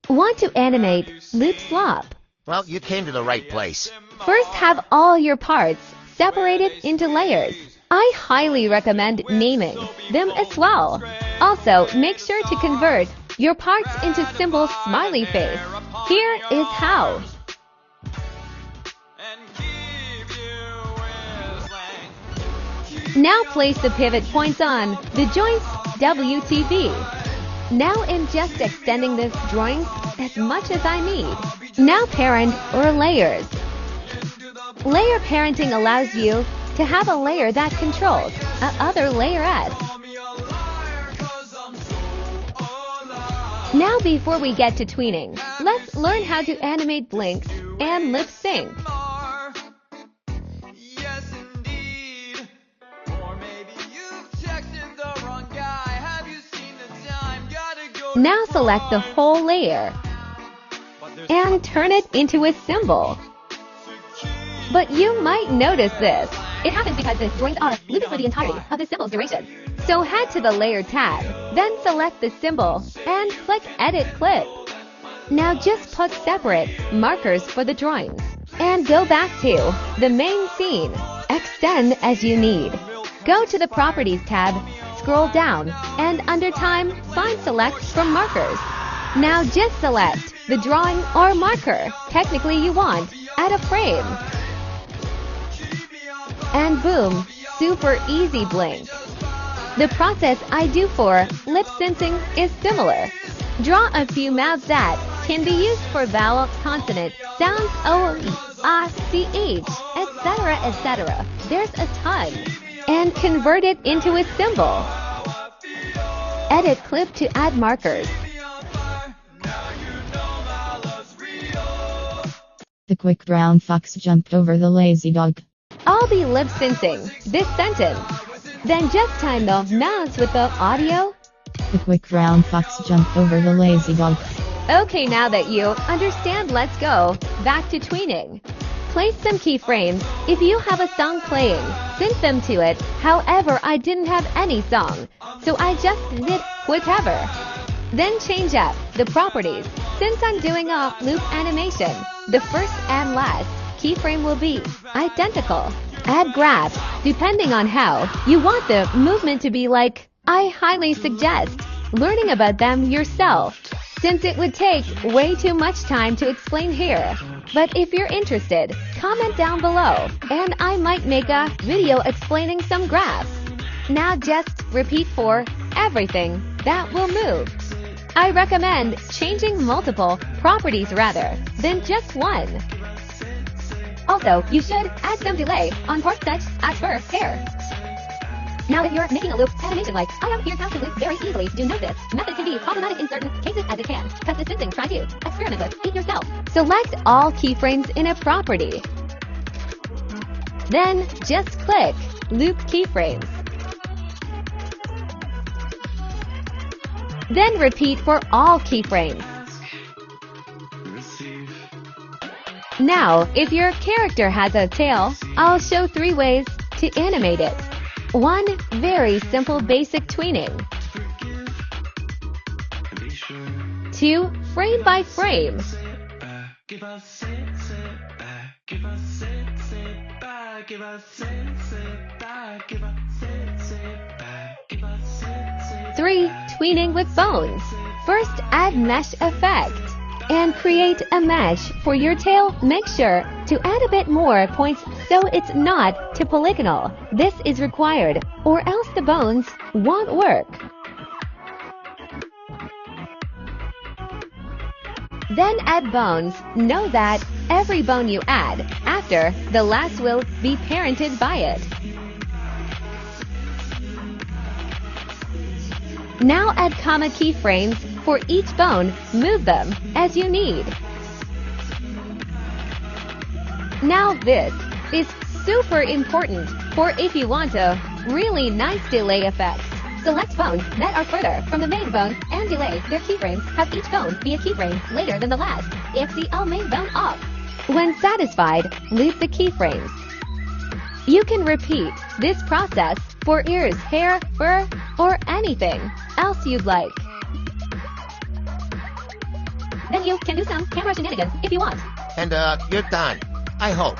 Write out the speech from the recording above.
Want to animate loop slop? Well, you came to the right place. First, have all your parts separated into layers. I highly recommend naming them as well. Also, make sure to convert your parts into simple smiley face. Here is how. Now place the pivot points on the joints WTB. Now I'm just extending this drawing as much as I need. Now parent or layers. Layer parenting allows you to have a layer that controls other layerette. Now before we get to tweening, let's learn how to animate blinks and lip sync. Now select the whole layer and turn it into a symbol. But you might notice this. It happens because the joints are looped for the entirety of the symbol's duration. So head to the Layer tab, then select the symbol and click Edit Clip. Now just put separate markers for the drawings and go back to the main scene. Extend as you need. Go to the Properties tab, scroll down, and under Time, find Select from Markers. Now just select the drawing or marker technically you want, add a frame. And boom, super easy blink. The process I do for lip syncing is similar. Draw a few mouths that can be used for vowel, consonant, sounds, ch, etc., etc. There's a ton. And convert it into a symbol. Edit clip to add markers. The quick brown fox jumped over the lazy dog. I'll be lip syncing this sentence. Then just time the mouths with the audio. The quick brown fox jumped over the lazy dog. Okay, now that you understand, let's go back to tweening. Place some keyframes if you have a song playing. Sync them to it. However, I didn't have any song, so I just did whatever. Then change up the properties. Since I'm doing a loop animation, the first and last keyframe will be identical. Add graphs depending on how you want the movement to be like. I highly suggest learning about them yourself, since it would take way too much time to explain here. But if you're interested, comment down below, and I might make a video explaining some graphs. Now just repeat for everything that will move. I recommend changing multiple properties rather than just one. Also, you should add some delay on parts such as fur, hair. Now if you're making a loop animation like I am, here's how to loop very easily. Do note this method can be problematic in certain cases as it can cut the syncing. Try to experiment with it yourself. Select all keyframes in a property. Then just click Loop Keyframes. Then repeat for all keyframes. Now, if your character has a tail, I'll show 3 ways to animate it. 1. Very simple basic tweening. 2. Frame by frame. 3. Tweening with bones. First, add mesh effect and create a mesh for your tail. Make sure to add a bit more points so it's not too polygonal. This is required, or else the bones won't work. Then add bones. Know that every bone you add after the last will be parented by it. Now add comma keyframes for each bone. Move them as you need. Now this is super important for if you want a really nice delay effect. Select bones that are further from the main bone and delay their keyframes. Have each bone be a keyframe later than the last if the main bone off. When satisfied, leave the keyframes. You can repeat this process for ears, hair, fur, or anything else you'd like. Then you can do some camera shenanigans if you want. And, you're done. I hope.